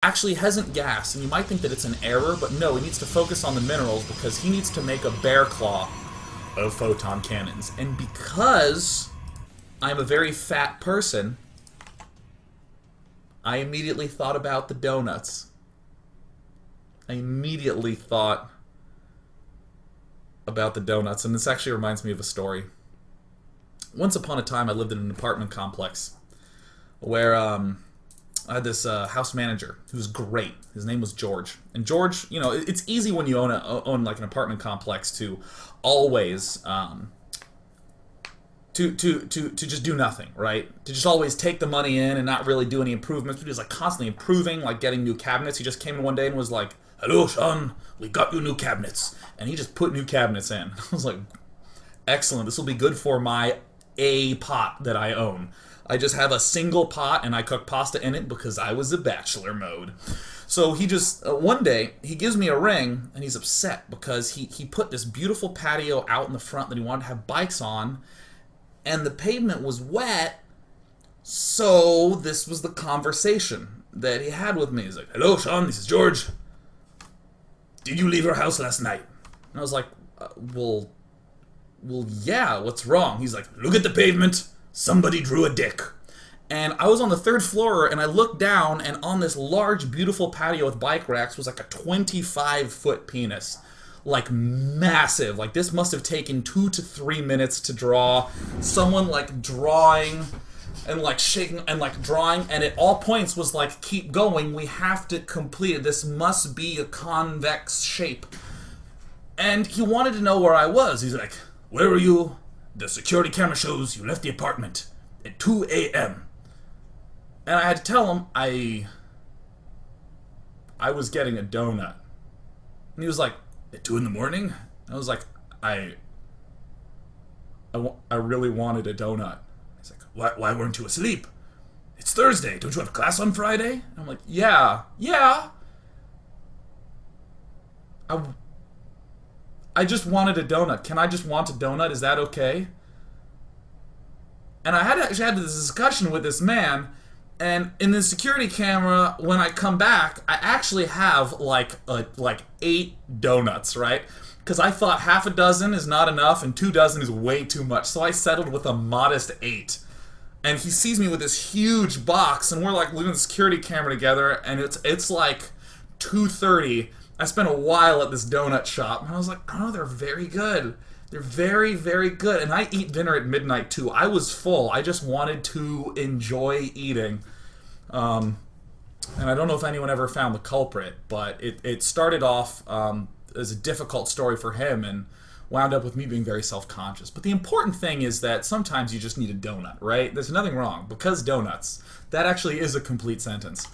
actually hasn't gas, and you might think that it's an error, but no, he needs to focus on the minerals because he needs to make a bear claw of photon cannons. And because I'm a very fat person, I immediately thought about the donuts. I immediately thought about the donuts, and this actually reminds me of a story. Once upon a time, I lived in an apartment complex where I had this house manager who was great. His name was George. And George, you know, it's easy when you own like an apartment complex to always to just do nothing, right? To just always take the money in and not really do any improvements. He was like constantly improving, like getting new cabinets. He just came in one day and was like, "Hello, Sean, we got you new cabinets." And he just put new cabinets in. I was like, excellent, this will be good for my pot that I own. I just have a single pot and I cook pasta in it because I was a bachelor mode. So he just, one day, he gives me a ring and he's upset because he put this beautiful patio out in the front that he wanted to have bikes on, and the pavement was wet, so this was the conversation that he had with me. He's like, "Hello, Sean, this is George. Did you leave your house last night?" And I was like, well, yeah, what's wrong? He's like, "Look at the pavement. Somebody drew a dick." And I was on the 3rd floor, and I looked down, and on this large, beautiful patio with bike racks was like a 25-foot penis. Like, massive. Like, this must have taken 2 to 3 minutes to draw. Someone, like, drawing and, like, shaking and, like, drawing, and at all points was like, "Keep going, we have to complete it. This must be a convex shape." And he wanted to know where I was. He's like, "Where were you? The security camera shows you left the apartment at 2 a.m. And I had to tell him I was getting a donut. And he was like, "At 2 in the morning?" And I was like, I really wanted a donut. He's like, why weren't you asleep? It's Thursday. Don't you have class on Friday?" And I'm like, yeah. I just wanted a donut. Can I just want a donut? Is that okay? And I had actually had this discussion with this man, and in the security camera, when I come back, I actually have like 8 donuts, right? Because I thought half a dozen is not enough and 2 dozen is way too much, so I settled with a modest 8. And he sees me with this huge box, and we're like looking at the security camera together, and it's like 2:30. I spent a while at this donut shop, and I was like, "Oh, they're very good. They're very, very good." And I eat dinner at midnight, too. I was full. I just wanted to enjoy eating. And I don't know if anyone ever found the culprit, but it started off as a difficult story for him and wound up with me being very self-conscious. But the important thing is that sometimes you just need a donut, right? There's nothing wrong. Because donuts. That actually is a complete sentence.